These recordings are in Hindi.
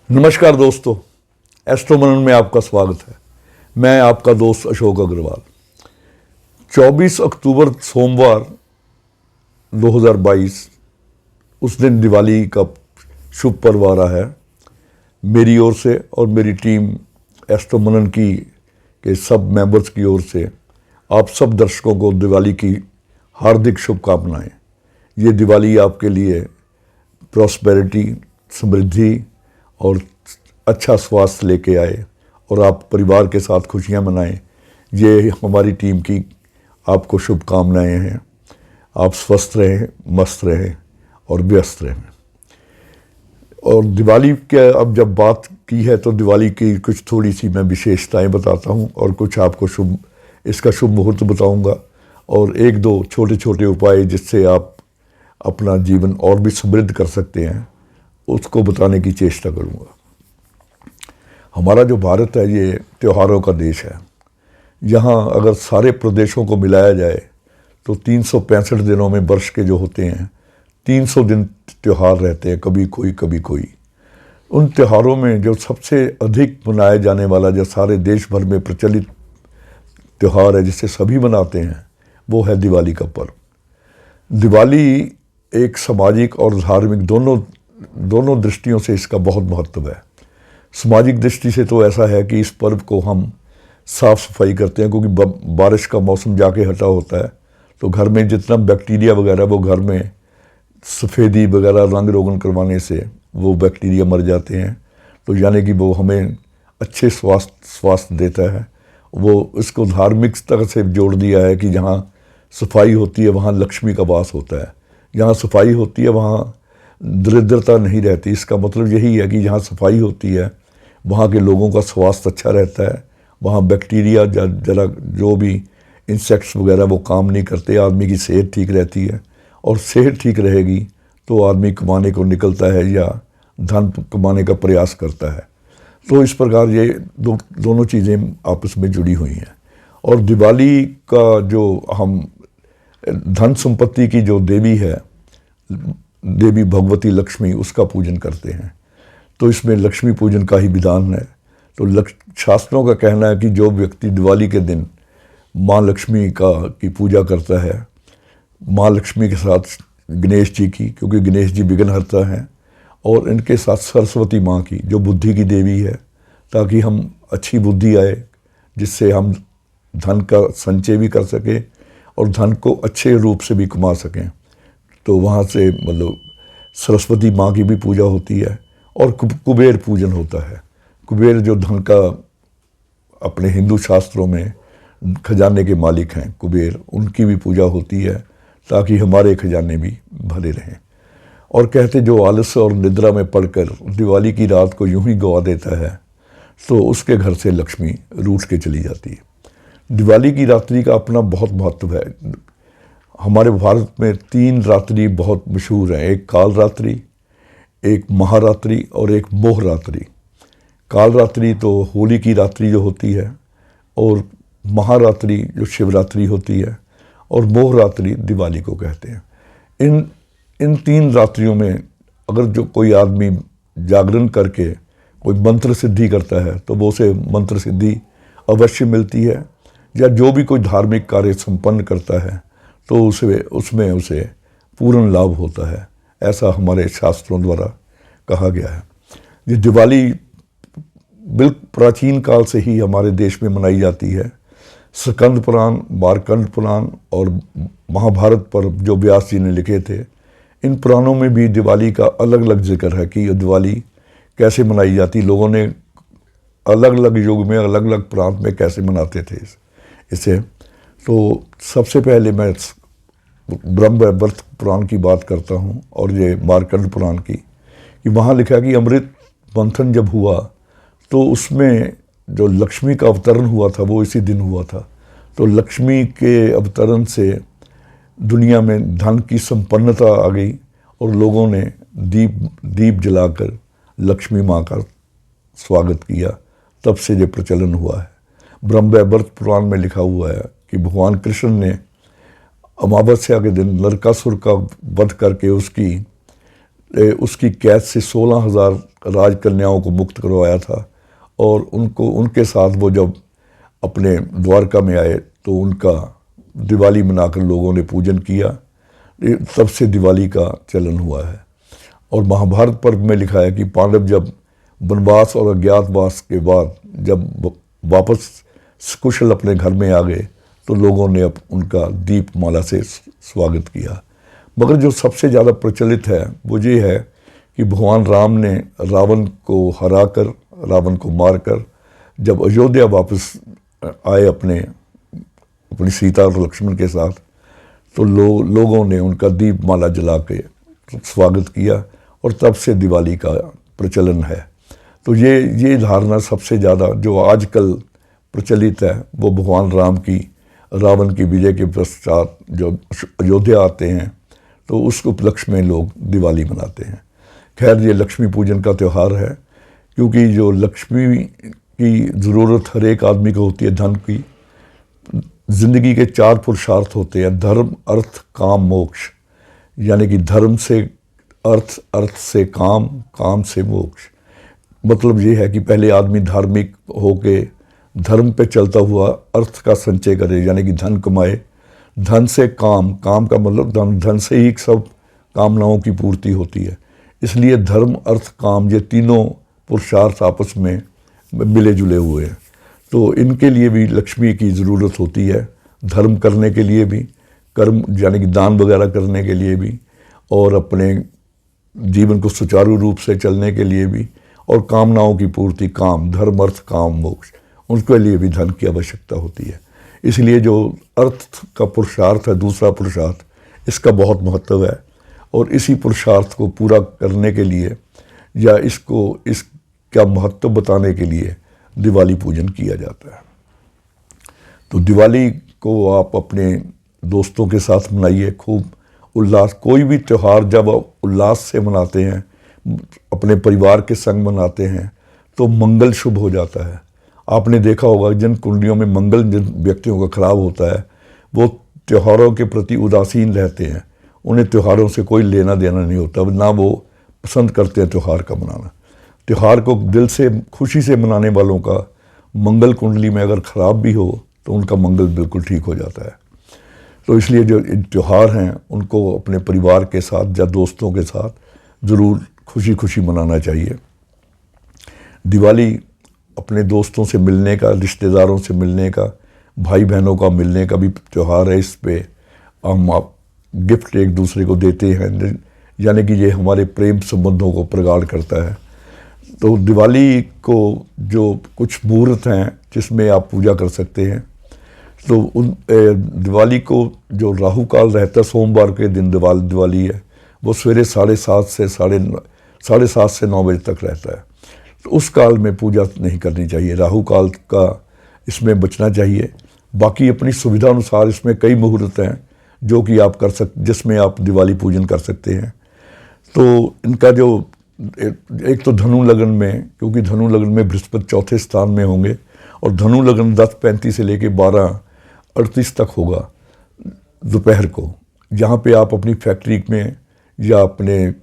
नमस्कार दोस्तों, एस्ट्रो मनन में आपका स्वागत है। मैं आपका दोस्त अशोक अग्रवाल। 24 अक्टूबर सोमवार 2022 उस दिन दिवाली का शुभ पर्व आ रहा है। मेरी ओर से और मेरी टीम एस्ट्रो मनन की के सब मेंबर्स की ओर से आप सब दर्शकों को दिवाली की हार्दिक शुभकामनाएं। ये दिवाली आपके लिए प्रॉस्पेरिटी, समृद्धि और अच्छा स्वास्थ्य लेके आए और आप परिवार के साथ खुशियां मनाएं। ये हमारी टीम की आपको शुभकामनाएं हैं। आप स्वस्थ रहें, मस्त रहें और व्यस्त रहें। और दिवाली के अब जब बात की है तो दिवाली की कुछ थोड़ी सी मैं विशेषताएं बताता हूं और कुछ आपको इसका शुभ मुहूर्त बताऊंगा और एक दो छोटे छोटे उपाय जिससे आप अपना जीवन और भी समृद्ध कर सकते हैं उसको बताने की चेष्टा करूंगा। हमारा जो भारत है ये त्योहारों का देश है। यहाँ अगर सारे प्रदेशों को मिलाया जाए तो 365 दिनों में वर्ष के जो होते हैं 300 दिन त्यौहार रहते हैं, कभी कोई कभी कोई। उन त्योहारों में जो सबसे अधिक मनाया जाने वाला जो सारे देश भर में प्रचलित त्यौहार है जिसे सभी मनाते हैं वो है दिवाली का पर्व। दिवाली एक सामाजिक और धार्मिक दोनों दृष्टियों से इसका बहुत महत्व है। सामाजिक दृष्टि से तो ऐसा है कि इस पर्व को हम साफ़ सफाई करते हैं, क्योंकि बारिश का मौसम जाके हटा होता है तो घर में जितना बैक्टीरिया वगैरह वो घर में सफ़ेदी वगैरह रंग रोगन करवाने से वो बैक्टीरिया मर जाते हैं, तो यानी कि वो हमें अच्छे स्वास्थ्य देता है। वो इसको धार्मिक तरह से जोड़ दिया है कि जहाँ सफाई होती है वहाँ लक्ष्मी का वास होता है, जहाँ सफाई होती है वहाँ दरिद्रता नहीं रहती। इसका मतलब यही है कि जहाँ सफाई होती है वहाँ के लोगों का स्वास्थ्य अच्छा रहता है, वहाँ बैक्टीरिया जरा जो भी इंसेक्ट्स वगैरह वो काम नहीं करते, आदमी की सेहत ठीक रहती है और सेहत ठीक रहेगी तो आदमी कमाने को निकलता है या धन कमाने का प्रयास करता है। तो इस प्रकार ये दोनों चीज़ें आपस में जुड़ी हुई हैं। और दिवाली का जो हम धन संपत्ति की जो देवी है, देवी भगवती लक्ष्मी, उसका पूजन करते हैं, तो इसमें लक्ष्मी पूजन का ही विधान है। तो शास्त्रों का कहना है कि जो व्यक्ति दिवाली के दिन माँ लक्ष्मी की पूजा करता है, माँ लक्ष्मी के साथ गणेश जी की, क्योंकि गणेश जी विघ्नहर्ता हैं, और इनके साथ सरस्वती माँ की जो बुद्धि की देवी है, ताकि हम अच्छी बुद्धि आए जिससे हम धन का संचय भी कर सकें और धन को अच्छे रूप से भी कमा सकें। तो वहाँ से मतलब सरस्वती माँ की भी पूजा होती है और कुबेर पूजन होता है। कुबेर जो धन का अपने हिंदू शास्त्रों में खजाने के मालिक हैं कुबेर, उनकी भी पूजा होती है ताकि हमारे खजाने भी भरे रहें। और कहते जो आलस और निद्रा में पड़कर दिवाली की रात को यूं ही गवा देता है तो उसके घर से लक्ष्मी रूठ के चली जाती है। दिवाली की रात्रि का अपना बहुत महत्व है। हमारे भारत में 3 रात्रि बहुत मशहूर हैं, एक काल रात्रि, एक महारात्रि और एक मोह रात्रि। काल रात्रि तो होली की रात्रि जो होती है, और महारात्रि जो शिवरात्रि होती है, और मोह रात्रि दिवाली को कहते हैं। इन 3 रात्रियों में अगर जो कोई आदमी जागरण करके कोई मंत्र सिद्धि करता है तो वो उसे मंत्र सिद्धि अवश्य मिलती है, या जो भी कोई धार्मिक कार्य संपन्न करता है तो उसमें उसे पूर्ण लाभ होता है, ऐसा हमारे शास्त्रों द्वारा कहा गया है। ये दिवाली बिल्कुल प्राचीन काल से ही हमारे देश में मनाई जाती है। स्कंद पुराण, मार्कंड पुराण और महाभारत पर जो व्यास जी ने लिखे थे, इन पुराणों में भी दिवाली का अलग अलग जिक्र है कि ये दिवाली कैसे मनाई जाती। लोगों ने अलग अलग युग में अलग अलग प्रांत में कैसे मनाते थे इसे। तो सबसे पहले मैं ब्रह्मवैवर्त पुराण की बात करता हूँ और ये मार्कंड पुराण की, कि वहाँ लिखा कि अमृत मंथन जब हुआ तो उसमें जो लक्ष्मी का अवतरण हुआ था वो इसी दिन हुआ था। तो लक्ष्मी के अवतरण से दुनिया में धन की संपन्नता आ गई और लोगों ने दीप जलाकर लक्ष्मी माँ का स्वागत किया। तब से ये प्रचलन हुआ है। ब्रह्मवैवर्त पुराण में लिखा हुआ है कि भगवान कृष्ण ने अमावस्या के दिन नरकासुर का वध करके उसकी उसकी कैद से 16,000 राजकन्याओं को मुक्त करवाया था। और उनके साथ वो जब अपने द्वारका में आए तो उनका दिवाली मनाकर लोगों ने पूजन किया। तब से दिवाली का चलन हुआ है। और महाभारत पर्व में लिखा है कि पांडव जब वनवास और अज्ञातवास के बाद जब वापस सकुशल अपने घर में आ गए तो लोगों ने अब उनका दीपमाला से स्वागत किया। मगर जो सबसे ज़्यादा प्रचलित है वो ये है कि भगवान राम ने रावण को हराकर, रावण को मारकर जब अयोध्या वापस आए अपनी सीता और लक्ष्मण के साथ, तो लोगों ने उनका दीपमाला जला के स्वागत किया और तब से दिवाली का प्रचलन है। तो ये धारणा सबसे ज़्यादा जो आजकल प्रचलित है वो भगवान राम की रावण की विजय के पश्चात जो अयोध्या आते हैं तो उस उपलक्ष्य में लोग दिवाली मनाते हैं। खैर, ये लक्ष्मी पूजन का त्यौहार है, क्योंकि जो लक्ष्मी की ज़रूरत हर एक आदमी को होती है, धन की। ज़िंदगी के 4 पुरुषार्थ होते हैं, धर्म, अर्थ, काम, मोक्ष। यानी कि धर्म से अर्थ, अर्थ से काम, काम से मोक्ष। मतलब ये है कि पहले आदमी धार्मिक होके धर्म पे चलता हुआ अर्थ का संचय करे, यानी कि धन कमाए। धन से काम, काम का मतलब धन से ही सब कामनाओं की पूर्ति होती है। इसलिए धर्म, अर्थ, काम, ये तीनों पुरुषार्थ आपस में मिले जुले हुए हैं। तो इनके लिए भी लक्ष्मी की ज़रूरत होती है, धर्म करने के लिए भी, कर्म यानी कि दान वगैरह करने के लिए भी, और अपने जीवन को सुचारू रूप से चलने के लिए भी, और कामनाओं की पूर्ति, काम, धर्म, अर्थ, काम, मोक्ष, उनके लिए भी धन की आवश्यकता होती है। इसलिए जो अर्थ का पुरुषार्थ है, दूसरा पुरुषार्थ, इसका बहुत महत्व है। और इसी पुरुषार्थ को पूरा करने के लिए या इसका महत्व बताने के लिए दिवाली पूजन किया जाता है। तो दिवाली को आप अपने दोस्तों के साथ मनाइए, खूब उल्लास। कोई भी त्यौहार जब आप उल्लास से मनाते हैं, अपने परिवार के संग मनाते हैं, तो मंगल शुभ हो जाता है। आपने देखा होगा जिन कुंडलियों में मंगल जिन व्यक्तियों का खराब होता है वो त्योहारों के प्रति उदासीन रहते हैं, उन्हें त्योहारों से कोई लेना देना नहीं होता, ना वो पसंद करते हैं त्यौहार का मनाना। त्यौहार को दिल से खुशी से मनाने वालों का मंगल कुंडली में अगर ख़राब भी हो तो उनका मंगल बिल्कुल ठीक हो जाता है। तो इसलिए जो त्यौहार हैं उनको अपने परिवार के साथ या दोस्तों के साथ ज़रूर खुशी खुशी मनाना चाहिए। दिवाली अपने दोस्तों से मिलने का, रिश्तेदारों से मिलने का, भाई बहनों का मिलने का भी त्यौहार है। इस पे हम आप गिफ्ट एक दूसरे को देते हैं, यानी कि ये हमारे प्रेम संबंधों को प्रगाढ़ करता है। तो दिवाली को जो कुछ मुहूर्त हैं जिसमें आप पूजा कर सकते हैं, तो दिवाली को जो राहु काल रहता है, सोमवार के दिन दिवाली है, वो सवेरे 7:30 से 7:30 से 9 बजे तक रहता है। तो उस काल में पूजा नहीं करनी चाहिए, राहु काल का इसमें बचना चाहिए। बाकी अपनी सुविधा अनुसार इसमें कई मुहूर्त हैं जो कि आप जिसमें आप दिवाली पूजन कर सकते हैं। तो इनका जो एक तो धनु लगन में, क्योंकि धनु लगन में बृहस्पति चौथे स्थान में होंगे, और धनु लगन 10:35 से लेकर 12:38 तक होगा दोपहर को, जहाँ पे आप अपनी फैक्ट्री में या अपने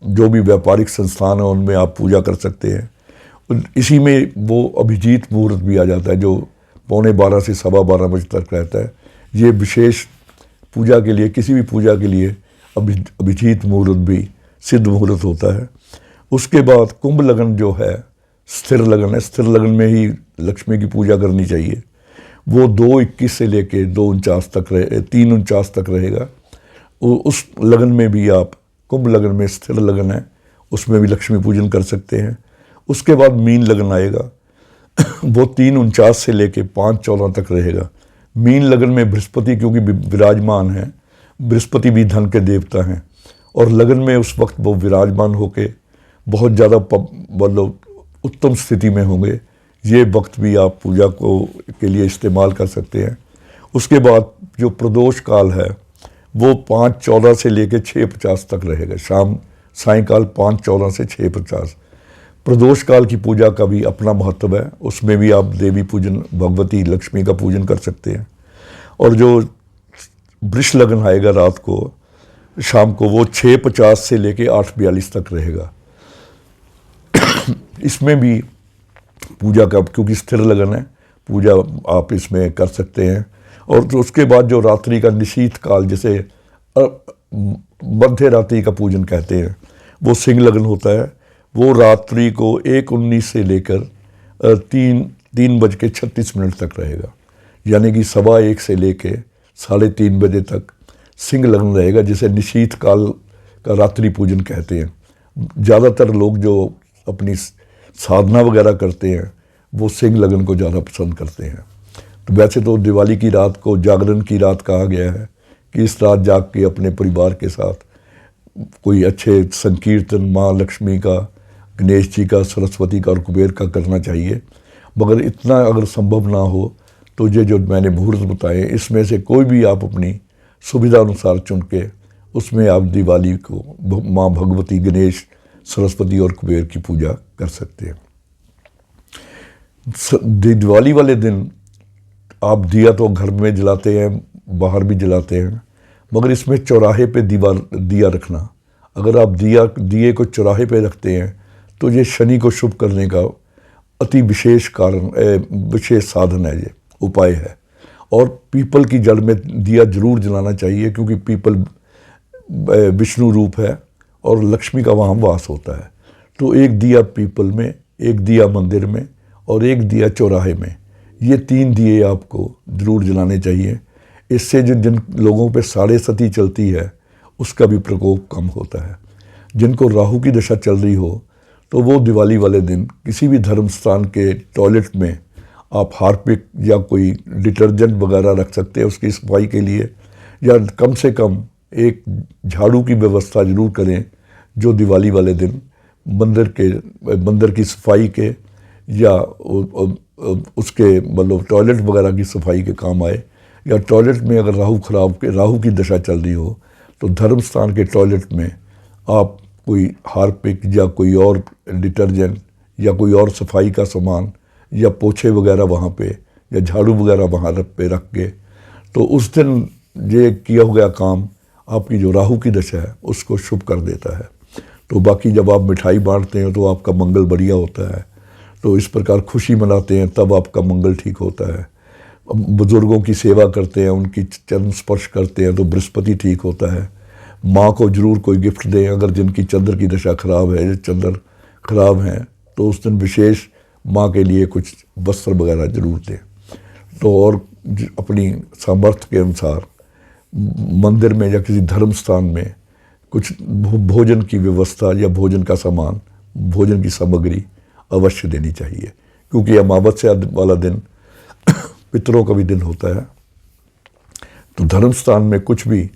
जो भी व्यापारिक संस्थान है उनमें आप पूजा कर सकते हैं। इसी में वो अभिजीत मुहूर्त भी आ जाता है जो 11:15 से 12:15 बजे तक रहता है। ये विशेष पूजा के लिए, किसी भी पूजा के लिए अभिजीत मुहूर्त भी सिद्ध मुहूर्त होता है। उसके बाद कुंभ लगन जो है स्थिर लगन है, स्थिर लगन में ही लक्ष्मी की पूजा करनी चाहिए। वो 2:21 से लेके 2:49 तक 3:49 तक रहेगा। उस लगन में भी आप, कुंभ लगन में स्थिर लगन है, उसमें भी लक्ष्मी पूजन कर सकते हैं। उसके बाद मीन लगन आएगा वो 3:49 से लेके 5:14 तक रहेगा। मीन लगन में बृहस्पति क्योंकि विराजमान है, बृहस्पति भी धन के देवता हैं, और लगन में उस वक्त वो विराजमान होके बहुत ज़्यादा मतलब उत्तम स्थिति में होंगे। ये वक्त भी आप पूजा के लिए इस्तेमाल कर सकते हैं। उसके बाद जो प्रदोष काल है वो 5:14 से लेकर 6:50 तक रहेगा, सायंकाल 5:14 से 6:50। प्रदोष काल की पूजा का भी अपना महत्व है, उसमें भी आप देवी पूजन, भगवती लक्ष्मी का पूजन कर सकते हैं। और जो वृष लगन आएगा रात को, शाम को वो 6:50 से लेके 8:42 तक रहेगा। इसमें भी पूजा का, क्योंकि स्थिर लगन है, पूजा आप इसमें कर सकते हैं। और तो उसके बाद जो रात्रि का निशीत काल, जिसे मध्य रात्रि का पूजन कहते हैं, वो सिंह लगन होता है। वो रात्रि को 1:19 से लेकर 3:36 तक रहेगा, यानी कि 1:15 से लेके 3:30 बजे तक सिंह लगन रहेगा, जिसे निशीत काल का रात्रि पूजन कहते हैं। ज़्यादातर लोग जो अपनी साधना वगैरह करते हैं वो सिंह लगन को ज़्यादा पसंद करते हैं। तो वैसे तो दिवाली की रात को जागरण की रात कहा गया है कि इस रात जाग के अपने परिवार के साथ कोई अच्छे संकीर्तन माँ लक्ष्मी का, गणेश जी का, सरस्वती का और कुबेर का करना चाहिए। मगर इतना अगर संभव ना हो तो ये जो मैंने मुहूर्त बताए, इसमें से कोई भी आप अपनी सुविधा अनुसार चुन के उसमें आप दिवाली को माँ भगवती, गणेश, सरस्वती और कुबेर की पूजा कर सकते हैं। दिवाली वाले दिन आप दिया तो घर में जलाते हैं, बाहर भी जलाते हैं, मगर इसमें चौराहे पे दिया रखना। अगर आप दिए को चौराहे पे रखते हैं तो ये शनि को शुभ करने का अति विशेष विशेष साधन है, ये उपाय है। और पीपल की जड़ में दिया जरूर जलाना चाहिए, क्योंकि पीपल विष्णु रूप है और लक्ष्मी का वहाँ वास होता है। तो एक दिया पीपल में, एक दिया मंदिर में और एक दिया चौराहे में, ये 3 दिए आपको जरूर जलाने चाहिए। इससे जिन लोगों पे साढ़े सती चलती है उसका भी प्रकोप कम होता है। जिनको राहु की दशा चल रही हो तो वो दिवाली वाले दिन किसी भी धर्म स्थान के टॉयलेट में आप हार्पिक या कोई डिटर्जेंट वगैरह रख सकते हैं उसकी सफाई के लिए, या कम से कम एक झाड़ू की व्यवस्था जरूर करें जो दिवाली वाले दिन मंदिर की सफाई के या उसके मतलब टॉयलेट वगैरह की सफाई के काम आए। या टॉयलेट में अगर राहु की दशा चल रही हो तो धर्म स्थान के टॉयलेट में आप कोई हार्पिक या कोई और डिटर्जेंट या कोई और सफाई का सामान या पोछे वगैरह वहाँ पे या झाड़ू वगैरह वहाँ पे रख के, तो उस दिन ये किया हुआ काम आपकी जो राहु की दशा है उसको शुभ कर देता है। तो बाकी जब आप मिठाई बांटते हैं तो आपका मंगल बढ़िया होता है। तो इस प्रकार खुशी मनाते हैं तब आपका मंगल ठीक होता है। बुज़ुर्गों की सेवा करते हैं, उनकी चरण स्पर्श करते हैं तो बृहस्पति ठीक होता है। माँ को जरूर कोई गिफ्ट दें, अगर जिनकी चंद्र की दशा खराब है, चंद्र खराब है, तो उस दिन विशेष माँ के लिए कुछ वस्त्र वगैरह जरूर दें। तो और अपनी सामर्थ्य के अनुसार मंदिर में या किसी धर्म स्थान में कुछ भोजन की व्यवस्था या भोजन का सामान, भोजन की सामग्री अवश्य देनी चाहिए, क्योंकि अमावस्या वाला दिन पितरों का भी दिन होता है। तो धर्म स्थान में कुछ भी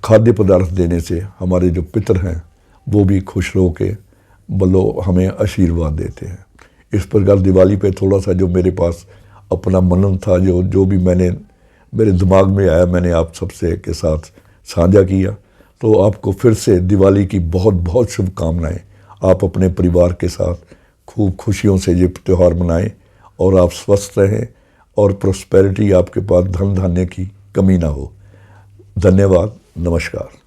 खाद्य पदार्थ देने से हमारे जो पितर हैं वो भी खुश हो के हमें आशीर्वाद देते हैं। इस प्रकार दिवाली पे थोड़ा सा जो मेरे पास अपना मनन था, जो भी मेरे दिमाग में आया, मैंने आप सबसे के साथ साझा किया। तो आपको फिर से दिवाली की बहुत बहुत शुभकामनाएं। आप अपने परिवार के साथ खूब खुशियों से ये त्यौहार मनाएं और आप स्वस्थ रहें और प्रोस्पेरिटी आपके पास, धन धान्य की कमी ना हो। धन्यवाद, नमस्कार।